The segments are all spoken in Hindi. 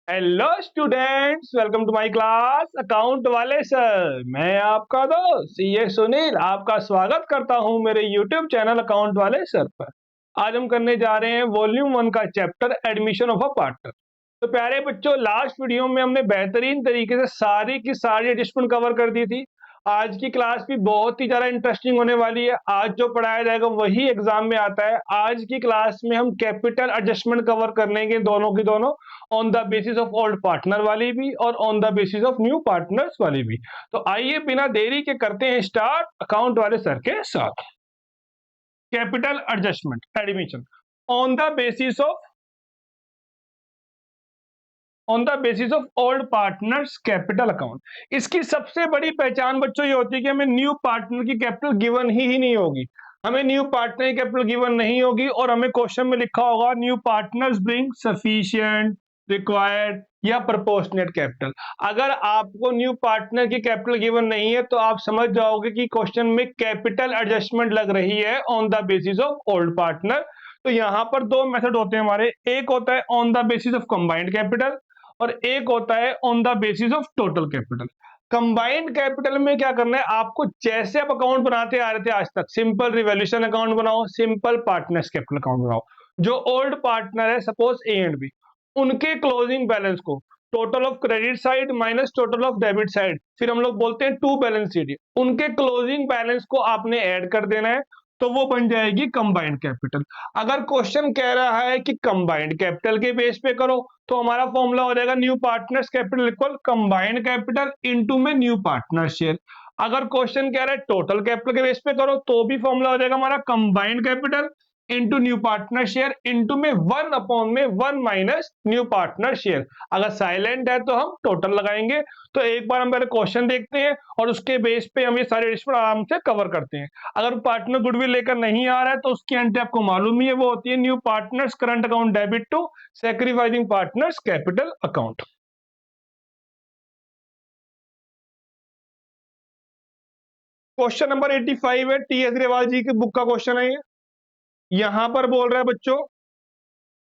Hello students, welcome to my class account वाले सर। मैं आपका दोस्त सीए सुनील आपका स्वागत करता हूं मेरे यूट्यूब चैनल अकाउंट वाले सर पर। आज हम करने जा रहे हैं वॉल्यूम 1 का chapter admission of a partner. तो प्यारे बच्चों, लास्ट वीडियो में हमने बेहतरीन तरीके से सारी की सारी एडजस्टमेंट कवर कर दी थी। आज की क्लास भी बहुत ही ज्यादा इंटरेस्टिंग होने वाली है। आज जो पढ़ाया जाएगा वही एग्जाम में आता है। आज की क्लास में हम कैपिटल एडजस्टमेंट कवर कर लेंगे, दोनों की दोनों, on the basis of old partner वाली भी और on the basis of new partners वाली भी। तो आइए बिना देरी के करते हैं स्टार्ट अकाउंट वाले सर के साथ। Capital adjustment admission on the basis of old partners capital account. इसकी सबसे बड़ी पहचान बच्चों ये होती है कि हमें न्यू पार्टनर की कैपिटल गिवन ही नहीं होगी। हमें न्यू पार्टनर की कैपिटल गिवन नहीं होगी और हमें क्वेश्चन में लिखा होगा new partners bring sufficient, required या प्रोपोर्शनेट कैपिटल। अगर आपको न्यू पार्टनर की कैपिटल गिवन नहीं है तो आप समझ जाओगे कि क्वेश्चन में कैपिटल एडजस्टमेंट लग रही है on the basis of old partner. तो यहां पर दो मेथड होते हैं हमारे। एक होता है on the basis of combined capital और एक होता है on the basis of total capital. Combined capital में क्या करना है आपको, जैसे आप अकाउंट बनाते आ रहे थे आज तक, सिंपल रिवॉल्यूशन अकाउंट बनाओ, सिंपल पार्टनर्स कैपिटल अकाउंट बनाओ। जो ओल्ड पार्टनर है सपोज ए एंड बी, उनके क्लोजिंग बैलेंस को total of credit side minus total of debit side, फिर हम लोग बोलते हैं टू बैलेंस शीट, उनके क्लोजिंग बैलेंस को आपने ऐड कर देना है, तो वो बन जाएगी कंबाइंड कैपिटल। अगर क्वेश्चन कह रहा है कि कंबाइंड कैपिटल के बेस पे करो तो हमारा फॉर्मूला हो जाएगा new partners capital equal combined capital into में न्यू पार्टनर शेयर। अगर क्वेश्चन कह रहा है टोटल कैपिटल के बेस पे करो तो भी फॉर्मूला हो जाएगा हमारा combined capital into new partner share into में 1 में 1 माइनस न्यू पार्टनर शेयर। अगर साइलेंट है तो हम टोटल लगाएंगे। तो एक बार हम पहले क्वेश्चन देखते हैं और उसके बेस पे हम ये सारे एडिशन आराम से कवर करते हैं। अगर पार्टनर गुडविल लेकर नहीं आ रहा है तो उसकी एंट्री आपको मालूम ही है, वो होती है new partners current account debit to sacrificing partners capital account. Question number 85 है, टी एस ग्रेवाल जी की बुक का क्वेश्चन है ये। यहां पर बोल रहा है बच्चों,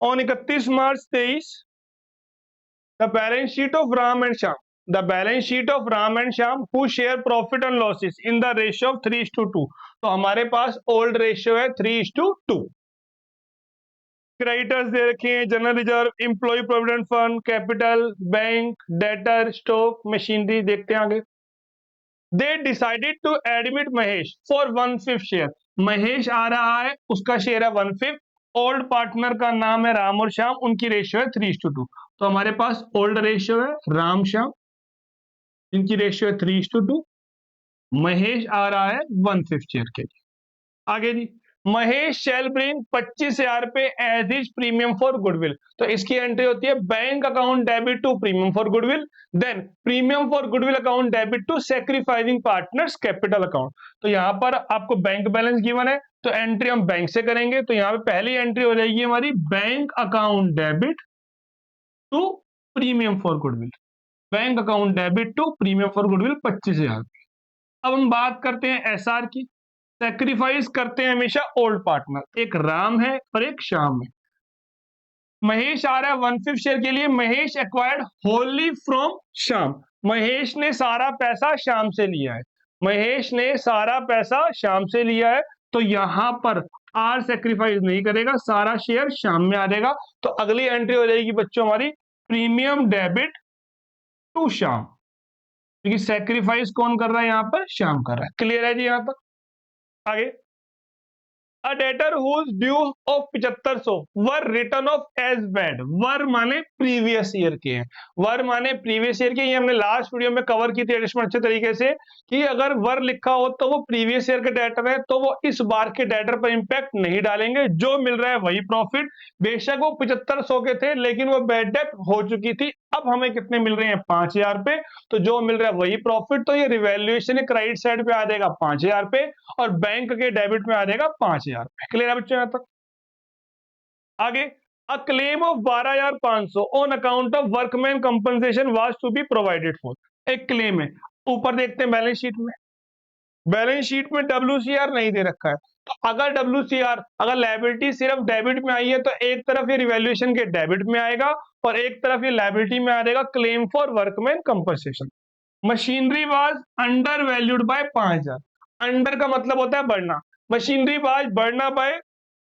on 31 March 23 the balance sheet of Ram and Shyam, the balance sheet of Ram and Shyam who share profit and losses in the ratio of 3:2। तो हमारे पास ओल्ड रेशियो है 3:2। क्रेडिटर्स दे रखे हैं, general reserve, employee provident fund, capital, bank, debtor, stock, machinery. देखते हैं आगे। They decided to admit Mahesh for 1/5 share. Mahesh आ रहा है, उसका शेयर है 1/5। ओल्ड पार्टनर का नाम है राम और श्याम, उनकी रेशियो है 3:2। तो हमारे पास ओल्ड रेशियो है राम श्याम, इनकी रेशियो है 3:2। महेश आ रहा है 1/5 शेयर के लिए। आगे जी, महेश शैल ब्रिंग 25,000 पे as his premium for goodwill. तो इसकी एंट्री होती है bank account debit to premium for goodwill, then premium for goodwill account debit to sacrificing partners capital account. तो यहां पर आपको बैंक बैलेंस गिवन है तो एंट्री हम बैंक से करेंगे। तो यहां पे पहली एंट्री हो जाएगी हमारी bank account debit to premium for goodwill, bank account debit to premium for goodwill 25,000। अब हम बात करते हैं एसआर की। सेक्रीफाइस करते हैं हमेशा ओल्ड पार्टनर, एक राम है और एक श्याम है। महेश आ रहा है 1/5 शेयर के लिए। महेश एक्वायर्ड होली फ्रॉम श्याम, महेश ने सारा पैसा श्याम से लिया है। महेश ने सारा पैसा श्याम से लिया है तो यहां पर आर सेक्रीफाइस नहीं करेगा, सारा शेयर श्याम में आ जाएगा। तो अगली एंट्री हो जाएगी बच्चों हमारी प्रीमियम डेबिट टू श्याम, क्योंकि सेक्रीफाइस कौन कर रहा है, यहां पर श्याम कर रहा है। क्लियर है जी यहां तक? आगे, A debtor whose dues of 7500 were written off as bad। वर माने प्रीवियस ईयर के हैं, वर माने प्रीवियस ईयर के। ये हमने लास्ट वीडियो में कवर की थी एडिशन अच्छे तरीके से कि अगर वर लिखा हो तो वो प्रीवियस ईयर के डेटर है तो वो इस बार के डेटर पर इंपैक्ट नहीं डालेंगे, जो मिल रहा है वही प्रॉफिट। बेशक वो 7500 के थे लेकिन वो बैड डेट हो चुकी थी, अब हमें कितने मिल रहे हैं 5000 पे, तो जो मिल रहा है वही प्रॉफिट। तो ये रिवैल्यूएशन क्रेडिट साइड पे आ जाएगा 5000 पे और बैंक के डेबिट में आ जाएगा 5000 पे। क्लियर है बच्चों यहां तक? आगे, a claim of 12,500 on account of workman compensation was to be provided for. एक क्लेम है, ऊपर देखते हैं बैलेंस शीट में, बैलेंस शीट में WCR नहीं दे रखा है। तो अगर WCR, अगर लायबिलिटी सिर्फ डेबिट में आई है तो एक तरफ ये रिवैल्यूएशन के डेबिट में आएगा और एक तरफ ये लायबिलिटी में आ जाएगा claim for workman compensation. Machinery was under valued bye 5000। Under का मतलब होता है बढ़ना, मशीनरी वाज बढ़ना बाय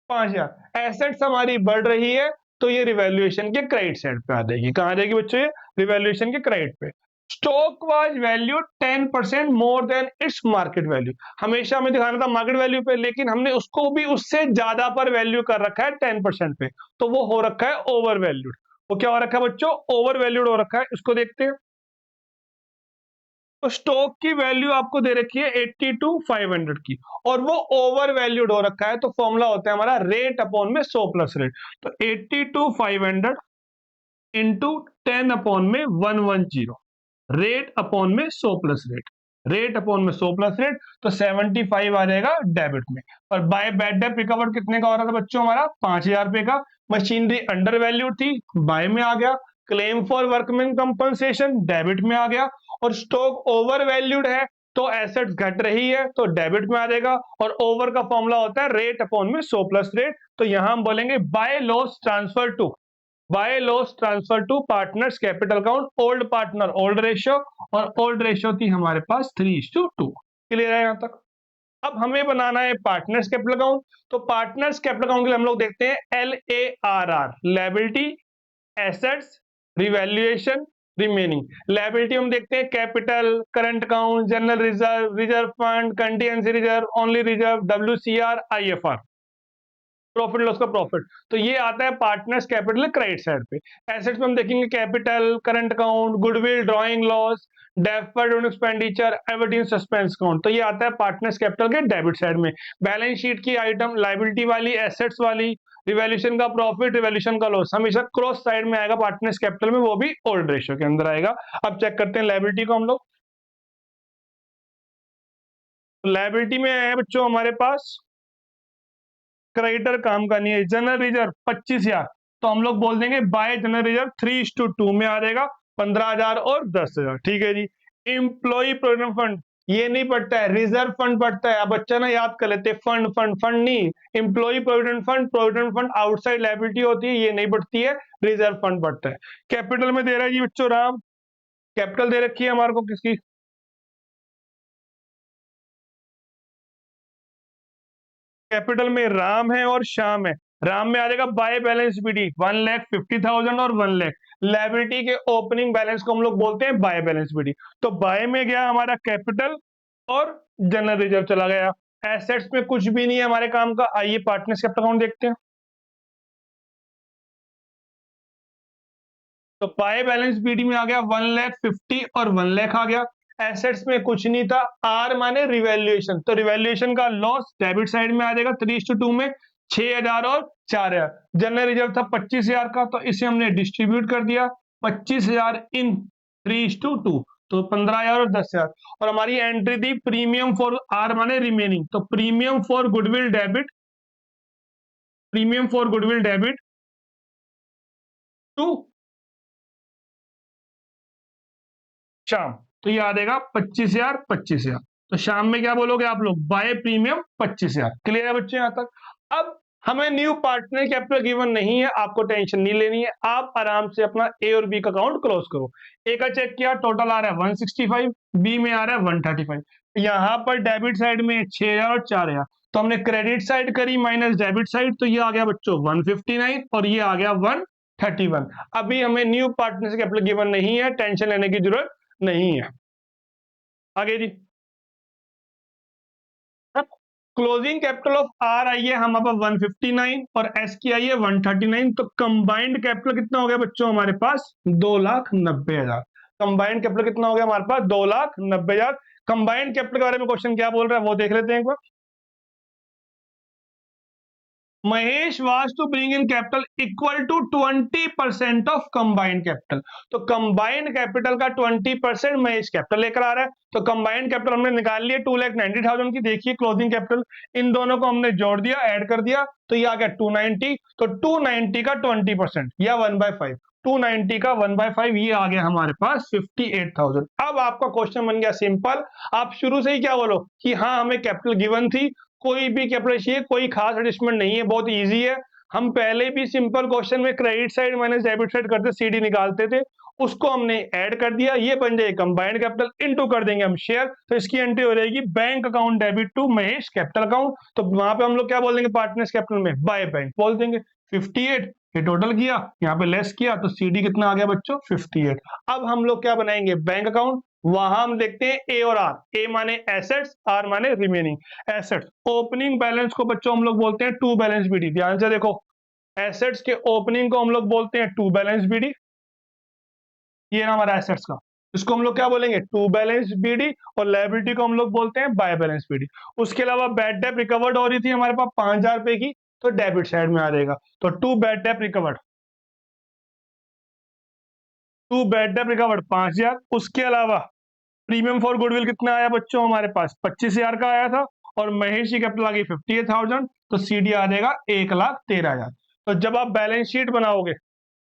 5000। एसेट्स हमारी बढ़ रही है तो ये रिवैल्यूएशन के क्रेडिट साइड पे आ जाएगी। कहाँ आ जाएगी बच्चों? ये रिवैल्यूएशन के क्रेडिट पे। Stock was valued 10% more than its market value. हमेशा हमें दिखाना था मार्केट वैल्यू पे, लेकिन हमने उसको भी उससे ज्यादा पर वैल्यू कर रखा है 10% पे, तो वो हो रखा है ओवर वैल्यूड। वो क्या हो रखा है बच्चों? ओवर वैल्यूड हो रखा है। इसको देखते हैं। तो स्टॉक की वैल्यू आपको दे रखी है 80 to 500 की, और वो ओवर वैल्यूड हो रखा है, तो फॉर्मूला होता है हमारा रेट अपॉन में 100 प्लस रेट। तो 80 to 500 इंटू 10 अपॉन में 110, रेट अपॉन में 100 प्लस रेट, रेट अपॉन में 100 प्लस रेट, तो 75 आ जाएगा डेबिट में। और बाय बैड डेट रिकवर्ड कितने का हो रहा था बच्चों? हमारा 5000 रुपए का। मशीनरी अंडर वैल्यू थी, बाय में आ गया। Claim for workman compensation debit में आ गया। और स्टॉक ओवर वैल्यूड है तो एसेट्स घट रही है तो डेबिट में आ जाएगा। और ओवर का फॉर्मूला होता है रेट अपॉन में 100 प्लस रेट। तो यहां हम बोलेंगे by loss transfer to, by loss transfer to partners capital account, old partner old ratio, और ओल्ड रेशियो थी हमारे पास 3:2। क्लियर है यहां तक? अब हमें बनाना है पार्टनर्स कैपिटल अकाउंट। तो पार्टनर्स कैपिटल अकाउंट के लिए हम लोग देखते हैं LARR, liability, assets, revaluation, remaining. Liability हम देखते हैं capital, current account, general reserve, reserve fund, contingency reserve, only reserve, WCR, IFR, profit loss का प्रॉफिट। तो ये आता है पार्टनर्स कैपिटल क्रेडिट साइड पे। एसेट्स में हम देखेंगे capital, current account, goodwill, drawing loss, deferred expenditure, Aberdeen suspense account. तो ये आता है पार्टनर्स कैपिटल के डेबिट साइड में। बैलेंस शीट की आइटम लायबिलिटी वाली, एसेट्स वाली, रिवैल्यूएशन का प्रॉफिट, रिवैल्यूएशन का लॉस हमेशा क्रॉस साइड में आएगा पार्टनर्स कैपिटल में, वो भी ओल्ड रेशियो के अंदर आएगा। अब चेक करते हैं लायबिलिटी को हम लोग। लायबिलिटी में है बच्चों हमारे पास क्रेडिटर काम का नहीं है, जनरल रिजर्व 25,000, तो हम लोग बोल देंगे बाय जनरल रिजर्व 3:2 में आ जाएगा 15,000 और 10,000। ठीक है जी। एम्प्लॉय प्रोविडेंट फंड ये नहीं पड़ता है, रिजर्व फंड पड़ता है। अब बच्चा ना याद कर लेते, फंड फंड फंड नहीं, employ provident fund outside liability होती है, ये नहीं पड़ती है, रिजर्व फंड पड़ता है। कैपिटल में दे रहा है जी बच्चों राम, कैपिटल दे रखी है हमारे को किसकी? कैपिटल में राम है और श्याम है। राम में आ जाएगा बाय बैलेंस बीडी 1,50,000 और 1 लाख। लायबिलिटी के ओपनिंग बैलेंस को हम लोग बोलते हैं बाय बैलेंस बीडी। तो बाय में गया हमारा कैपिटल और जनरल रिजर्व चला गया। एसेट्स में कुछ भी नहीं है हमारे काम का। आइए पार्टनर्स कैपिटल अकाउंट देखते हैं। तो बाय बैलेंस बीडी में आ गया 1,50,000 और 1 लाख आ गया। एसेट्स में कुछ नहीं था, आर माने रिवैल्यूएशन, तो रिवैल्यूएशन का लॉस डेबिट साइड में आ जाएगा 3:2 में, 6,000 और 4,000। जनरल रिजर्व था 25,000 का, तो इसे हमने डिस्ट्रीब्यूट कर दिया 25,000 इन 3:2, तो 15,000 और 10,000। और हमारी एंट्री थी प्रीमियम फॉर आर माने रिमेनिंग, तो premium for goodwill debit, premium for goodwill debit to Sham, तो ये आ जाएगा 25,000 25,000। तो शाम में क्या बोलोगे आप लोग? By premium 25,000। क्लियर है बच्चे यहां तक? अब हमें न्यू पार्टनर कैपिटल गिवन नहीं है, आपको टेंशन नहीं लेनी है, आप आराम से अपना ए और बी का अकाउंट क्लोज करो। ए का चेक किया, टोटल आ रहा है 165, बी में आ रहा है 135। यहां पर डेबिट साइड में 6,000 और 4,000, तो हमने क्रेडिट साइड करी माइनस डेबिट साइड, तो ये आ गया बच्चों 159 और ये आ गया 131। अभी हमें न्यू पार्टनर कैपिटल गिवन नहीं है, टेंशन लेने की जरूरत नहीं है। आगे जी, closing capital of R I है हमारे पास 159 और एस की आई है 139, तो कंबाइंड कैपिटल कितना हो गया बच्चों हमारे पास? 2,90,000। कंबाइंड कैपिटल कितना हो गया हमारे पास? 2,90,000। कंबाइंड कैपिटल के बारे में क्वेश्चन क्या बोल रहा है वो देख लेते हैं एक बार। Mahesh was to bring in capital equal to 20% of combined capital, तो कंबाइंड कैपिटल का 20% महेश कैपिटल लेकर आ रहा है। तो कंबाइंड कैपिटल हमने निकाल लिया 2,90,000 की। देखिए क्लोजिंग कैपिटल, इन दोनों को हमने जोड़ दिया, ऐड कर दिया, तो ये आ गया 290। तो 290 का 20% या 1/5, 290 का 1/5, ये आ गया हमारे पास 58,000। अब आपका क्वेश्चन बन गया सिंपल। आप शुरू से ही क्या बोलो कि हाँ हमें कैपिटल गिवन थी, कोई भी कैपिटल चाहिए, कोई खास एडजस्टमेंट नहीं है, बहुत इजी है। हम पहले भी सिंपल क्वेश्चन में credit side minus debit side करते सीडी निकालते थे, उसको हमने ऐड कर दिया, ये बन जाएगा कंबाइंड कैपिटल, इनटू कर देंगे हम शेयर, तो इसकी एंट्री हो जाएगी bank account debit to Mahesh capital account. तो वहां पे हम लोग क्या बोल देंगे पार्टनर्स कैपिटल में, बाय बैंक बोल देंगे। 58 ये टोटल किया, यहाँ पे लेस किया, तो सीडी कितना आ गया बच्चों 58। अब हम लोग क्या बनाएंगे बैंक अकाउंट, वहां हम देखते हैं ए और आर, ए माने एसेट्स, आर माने रिमेनिंग एसेट्स। ओपनिंग बैलेंस को बच्चों हम लोग बोलते हैं टू बैलेंस बीडी, ध्यान से देखो, एसेट्स के ओपनिंग को हम लोग बोलते हैं टू बैलेंस बीडी, ये ना हमारा एसेट्स का, इसको हम लोग क्या बोलेंगे टू बैलेंस बीडी, और लायबिलिटी को हम लोग बोलते हैं बाय बैलेंस बीडी। उसके अलावा बैड डेट रिकवर्ड हो रही थी हमारे पास 5000 रुपए की, तो डेबिट साइड में आ जाएगा, तो to bad debt recovered, to bad debt recovered 5000। उसके अलावा प्रीमियम फॉर गुडविल कितना आया बच्चों हमारे पास 25,000 का आया था, और महेश की कैपिटल आ गई 58,000, तो सीडी आ जाएगा 1,13,000। तो जब आप बैलेंस शीट बनाओगे,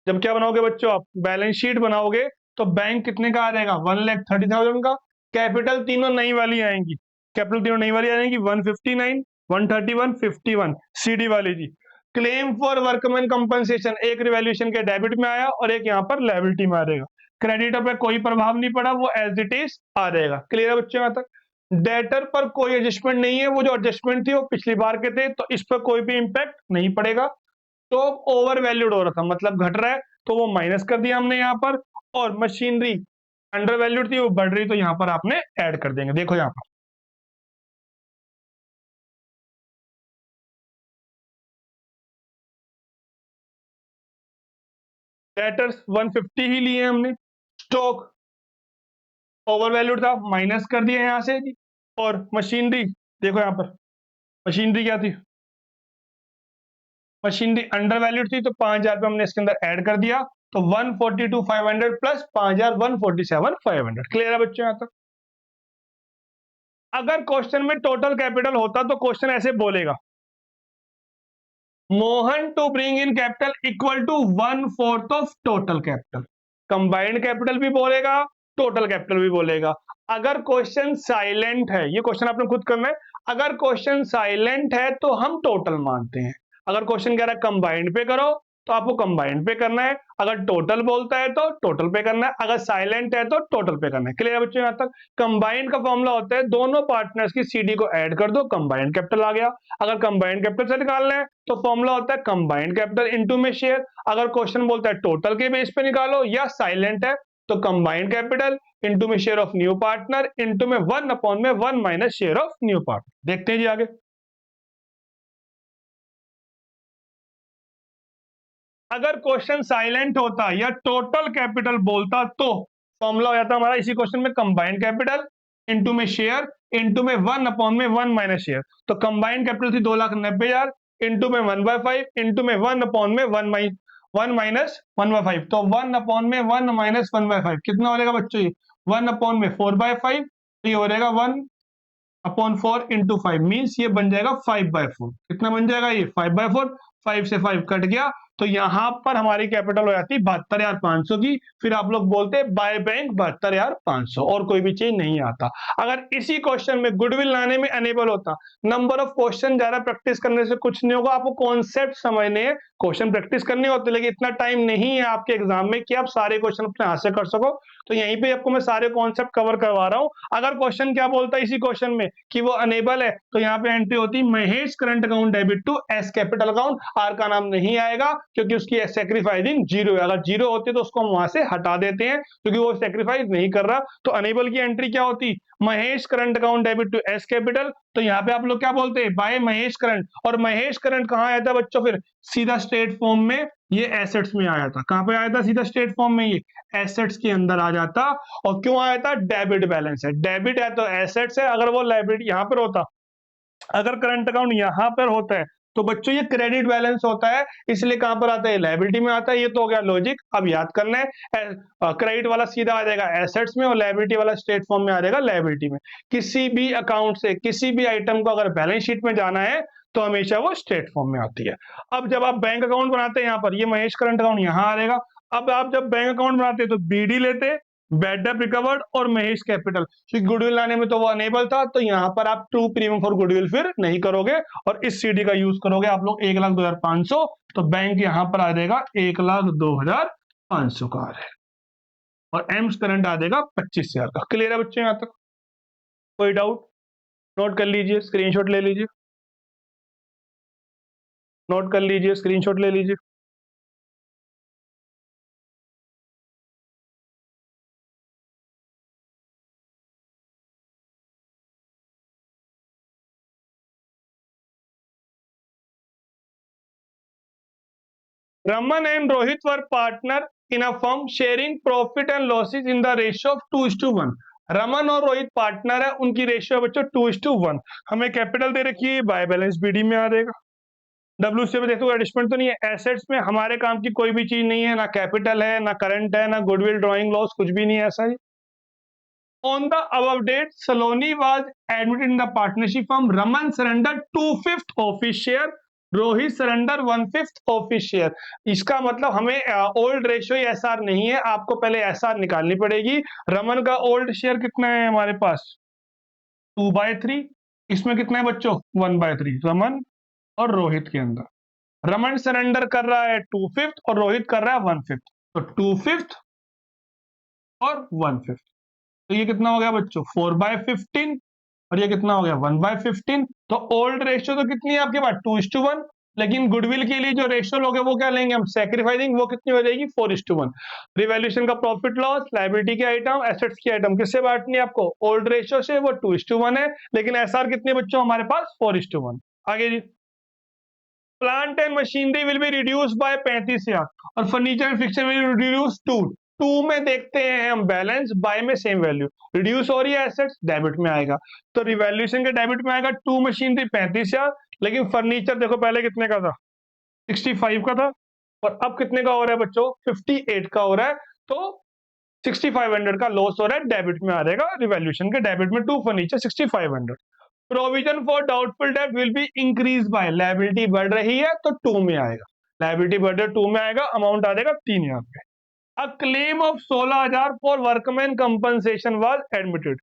जब क्या बनाओगे बच्चों आप बैलेंस शीट बनाओगे, तो बैंक कितने का आ जाएगा 1,30,000 का, कैपिटल तीनों नई वाली आएंगी, कैपिटल तीनों नई वाली आएंगी 159, 131, 51 सीडी वाली जी। क्लेम फॉर वर्कमैन कंपनसेशन एक रिवैल्यूएशन के डेबिट में आया और एक यहाँ पर लायबिलिटी में आ जाएगा, क्रेडिटर पे कोई प्रभाव नहीं पड़ा, वो एज इट इज आ जाएगा। क्लियर है बच्चों यहाँ तक? डेटर पर कोई एडजस्टमेंट नहीं है, वो जो एडजस्टमेंट थी वो पिछली बार के थे, तो इस पर कोई भी इंपैक्ट नहीं पड़ेगा। तो ओवर वैल्यूड हो रहा था, मतलब घट रहा है, तो वो माइनस कर दिया हमने यहाँ पर, और मशीनरी अंडर वैल्यूड थी वो बढ़ रही, तो यहाँ पर आपने ऐड कर देंगे। देखो यहाँ पर डेटर्स 150 ही लिए हमने, स्टॉक ओवर वैल्यूड था माइनस कर दिया यहाँ से जी, और मशीनरी देखो यहाँ पर मशीनरी क्या थी, मशीनरी अंडर वैल्यूड थी, तो 5000 रुपये हमने इसके अंदर ऐड कर दिया, तो 142,500 प्लस 5000 147,500। क्लियर है बच्चों यहाँ तक? अगर क्वेश्चन में टोटल कैपिटल होता तो क्वेश्चन ऐसे बोलेगा, Mohan to bring in capital equal to 1/4 of total capital. Combined capital भी बोलेगा, टोटल कैपिटल भी बोलेगा। अगर क्वेश्चन साइलेंट है, ये क्वेश्चन आपने खुद करना है, अगर क्वेश्चन साइलेंट है तो हम टोटल मानते हैं, अगर क्वेश्चन कह रहा है कंबाइंड पे करो तो आपको कंबाइंड पे करना है, अगर टोटल बोलता है तो टोटल पे करना है, अगर साइलेंट है तो टोटल पे करना है। क्लियर है बच्चों यहाँ तक? कंबाइंड का फॉर्मूला होता है दोनों पार्टनर्स की सीडी को ऐड कर दो, कंबाइंड कैपिटल आ गया। अगर कंबाइंड कैपिटल से निकालना है तो फॉर्मूला होता है कंबाइंड कैपिटल इनटू में शेयर। अगर क्वेश्चन बोलता है टोटल के बेस पे निकालो या साइलेंट है तो कंबाइंड कैपिटल इनटू में share of new partner into में 1/1 minus share of new partner. देखते हैं जी आगे। अगर क्वेश्चन साइलेंट होता या टोटल कैपिटल बोलता तो फॉर्मूला हो जाता हमारा इसी क्वेश्चन में कंबाइंड कैपिटल इनटू में शेयर इनटू में 1/1 माइनस शेयर। तो कंबाइंड कैपिटल थी 2,90,000 इनटू में 1/5 इनटू में 1/1 माइनस 1/5, तो 1/1 माइनस 1/5 कितना हो जाएगा बच्चों ये 1/4/5, तो ये हो जाएगा 1/4 इंटू 5 मीन्स ये बन जाएगा 5/4। कितना बन जाएगा ये 5/4, 5 से 5 कट गया, तो यहां पर हमारी कैपिटल हो जाती 72,500 की। फिर आप लोग बोलते बाय बैंक 72,500, और कोई भी चीज नहीं आता। अगर इसी क्वेश्चन में गुडविल लाने में अनेबल होता, नंबर ऑफ क्वेश्चन ज्यादा प्रैक्टिस करने से कुछ नहीं होगा, आपको कॉन्सेप्ट समझने हैं, क्वेश्चन प्रैक्टिस करने होते, लेकिन इतना टाइम नहीं है आपके एग्जाम में कि आप सारे क्वेश्चन अपने हाथ से कर सको। तो यहीं पे आपको मैं सारे कॉन्सेप्ट कवर करवा रहा हूं। अगर क्वेश्चन क्या बोलता है इसी क्वेश्चन में कि वो अनेबल है, तो यहाँ पे एंट्री होती Mahesh current account debit to S capital account, R का नाम नहीं आएगा क्योंकि उसकी सैक्रिफाइसिंग जीरो है। अगर जीरो होती तो उसको हम वहां से हटा देते हैं क्योंकि वो सैक्रिफाइस नहीं कर रहा। तो अनेबल की एंट्री क्या होती Mahesh current account debit to S capital, तो यहाँ पे आप लोग क्या बोलते हैं बाय महेश करंट, और महेश करंट कहाँ आया था बच्चों, फिर सीधा स्टेट फॉर्म में ये एसेट्स में आया था। कहां पे आया था सीधा स्टेट फॉर्म में, ये एसेट्स के अंदर आ जाता। और क्यों आया था, डेबिट बैलेंस है, डेबिट है तो एसेट्स है, अगर वो लायबिलिटी यहां पर होता, अगर करंट अकाउंट यहां पर होता है तो बच्चों ये क्रेडिट बैलेंस होता है, इसलिए कहां पर आता है लायबिलिटी में आता है। ये तो हो गया लॉजिक, अब याद करना है क्रेडिट वाला सीधा आ जाएगा एसेट्स में और लायबिलिटी वाला स्टेट फॉर्म में आ जाएगा लायबिलिटी में। किसी भी अकाउंट से किसी भी आइटम को अगर बैलेंस शीट में जाना है तो हमेशा वो स्टेट फॉर्म में आती है। अब जब आप बैंक अकाउंट बनाते हैं, यहाँ पर ये महेश करंट अकाउंट यहाँ आ जाएगा। अब आप जब बैंक अकाउंट बनाते हैं तो बीडी लेते बैड डेट रिकवर्ड और महेश कैपिटल, क्योंकि गुडविल लाने में तो वो अनेबल था, तो यहाँ पर आप टू प्रीमियम फॉर गुडविल फिर नहीं करोगे और इस सीडी का यूज करोगे आप लोग 1,02,500, तो बैंक यहाँ पर आ जाएगा 1,02,500 का आ जाएगा और एम्स करंट आ जाएगा 25,000 का। क्लियर है बच्चों यहाँ तक? कोई डाउट? नोट कर लीजिए, स्क्रीनशॉट ले लीजिए, नोट कर लीजिए, स्क्रीनशॉट ले लीजिए। Raman and Rohit were partner in a firm sharing profit and losses in the ratio of 2:1। Raman और रोहित पार्टनर है, उनकी रेशियो बच्चों 2:1। हमें कैपिटल दे रखी है, बाय बैलेंस बीडी में आ जाएगा। डब्ल्यूसी में देखो एडिशमेंट तो नहीं है, एसेट्स में हमारे काम की कोई भी चीज नहीं है, ना कैपिटल है, ना करंट है, ना गुडविल, ड्राइंग लॉस, कुछ भी नहीं है ऐसा ही। On the above date, Saloni was admitted in the partnership firm. Raman surrendered 2/5 of his share. Rohit surrender 1/5 of his share. इसका मतलब हमें ओल्ड रेशियो एसआर नहीं है, आपको पहले एसआर निकालनी पड़ेगी। रमन का ओल्ड शेयर कितना है हमारे पास? 2/3। इसमें कितना है बच्चों? 1/3 रमन और रोहित के अंदर। रमन सरेंडर कर रहा है 2/5 और रोहित कर रहा है 1/5, तो 2/5 और 1/5, तो ये कितना हो गया बच्चों? 4/15 और ये कितना हो गया? 1/15। तो ओल्ड रेशियो तो कितनी है आपके पास? 2:1, लेकिन गुडविल के लिए जो रेशियो लोगे वो क्या लेंगे हम? सैक्रिफाइसिंग, वो कितनी हो जाएगी? 4:1। रिवैल्यूएशन का प्रॉफिट लॉस, लायबिलिटी के आइटम, एसेट्स की आइटम किससे बांटनी है आपको? ओल्ड रेशियो से, वो 2:1 है, लेकिन एसआर कितने बच्चों हमारे पास? 4:1। आगे जी, plant and machinery will be reduce by 35,000 और furniture and fixture will reduce 2 में देखते हैं हम बैलेंस, बाय में सेम वैल्यू, रिड्यूस हो रही है एसेट्स, डेबिट में आएगा, तो रिवैल्यूएशन के डेबिट में आएगा। 2 मशीनरी 35,000, लेकिन फर्नीचर देखो पहले कितने का था? 65 का था, और अब कितने का हो रहा है बच्चों? 58 का हो रहा है, तो 6500 का लॉस हो रहा है, डेबिट में आ जाएगा। रिवैल्यूएशन के डेबिट में 2 furniture 6500। Provision for doubtful debt will be increase by, liability बढ़ रही है तो 2 में आएगा, लायबिलिटी बढ़ रही है 2 में आएगा, अमाउंट आ जाएगा 3,000 पे। अ claim of 16,000 for workman compensation was admitted.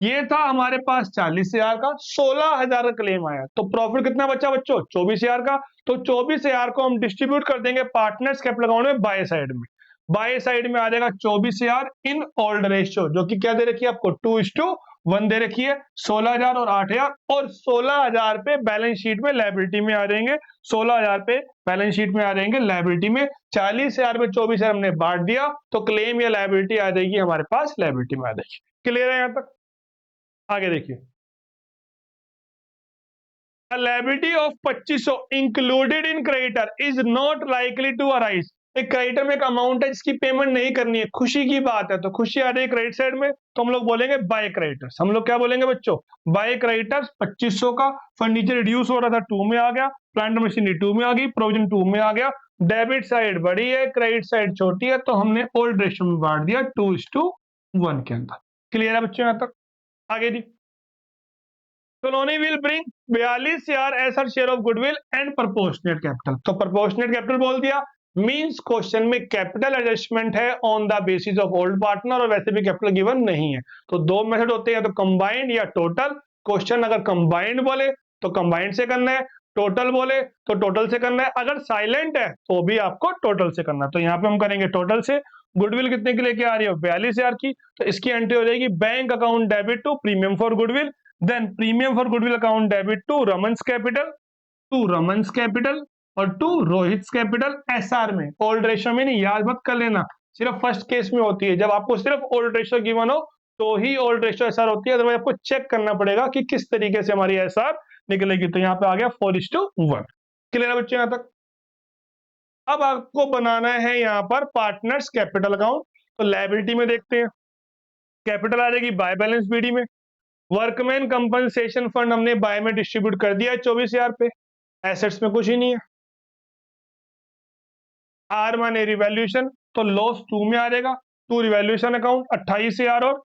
ये था हमारे पास 40,000 का, 16,000 का क्लेम आया, तो प्रॉफिट कितना बचा बच्चों? 24,000 का। तो 24,000 को हम डिस्ट्रीब्यूट कर देंगे पार्टनर्स कैपिटल अकाउंट में, बाय साइड में। बाय साइड में आ जाएगा 24,000 इन ओल्ड रेशियो, जो कि क्या दे रखी है आपको? 2:1 दे रखी है। 16,000 और 8,000, और 16,000 पे बैलेंस शीट में लायबिलिटी में आ जाएंगे, 16,000 पे बैलेंस शीट में आ जाएंगे लायबिलिटी में। 40,000 में 24,000 हमने बांट दिया, तो क्लेम या लायबिलिटी आ जाएगी हमारे पास, लायबिलिटी में आ जाएगी। क्लियर है यहाँ तक? आगे देखिए, liability of 2500 included in creditor is not likely to arise. एक क्रेडिटर में एक अमाउंट है जिसकी पेमेंट नहीं करनी है, खुशी की बात है, तो खुशी आ रही है क्रेडिट साइड में, तो हम लोग बोलेंगे बाय क्रेडिटर्स। हम लोग क्या बोलेंगे बच्चों? By creditors. 2500 का फर्नीचर रिड्यूस हो रहा था, 2 में आ गया, प्लांट मशीनरी 2 में आ गई, प्रोविजन 2 में आ गया, डेबिट साइड बड़ी है, क्रेडिट साइड छोटी है, तो हमने ओल्ड रेशियो में बांट दिया 2:1 के अंदर। क्लियर है बच्चों यहाँ तक? आगे जी, Colony will bring 42,000 as her share of goodwill and proportionate capital। तो proportionate capital बोल दिया, मींस क्वेश्चन में कैपिटल एडजस्टमेंट है on the basis of old partner, और वैसे भी कैपिटल गिवन नहीं है। तो दो मेथड होते हैं, तो कंबाइंड या टोटल। क्वेश्चन अगर कंबाइंड बोले तो कंबाइंड से करना है, टोटल बोले तो टोटल से करना है, अगर साइलेंट है तो भी आपको टोटल से करना है। तो यहाँ पे हम करेंगे टोटल से। गुडविल कितने की लेके आ रही है? 42,000 की, तो इसकी एंट्री हो जाएगी bank account debit to premium for goodwill, then premium for goodwill account debit to Raman's capital, और टू रोहित कैपिटल। एसआर में, ओल्ड रेशियो में नहीं, याद मत कर लेना, सिर्फ फर्स्ट केस में होती है, जब आपको सिर्फ ओल्ड रेशियो गिवन हो तो ही ओल्ड रेशियो एसआर होती है, अदरवाइज आपको चेक करना पड़ेगा कि किस तरीके से हमारी एसआर निकलेगी। तो यहाँ पे आ गया 4:1। क्लियर है बच्चे यहाँ तक? अब आपको बनाना है यहाँ पर पार्टनर्स कैपिटल अकाउंट, तो लायबिलिटी में देखते हैं, कैपिटल आ जाएगी बाय बैलेंस बीडी में। वर्कमैन कंपनसेशन फंड हमने बाय में डिस्ट्रीब्यूट कर दिया है 24,000 पे, एसेट्स में कुछ ही नहीं है। आर माने रिवैल्यूएशन, तो लॉस 2 में आ जाएगा, टू रिवैल्यूएशन अकाउंट 28,000 और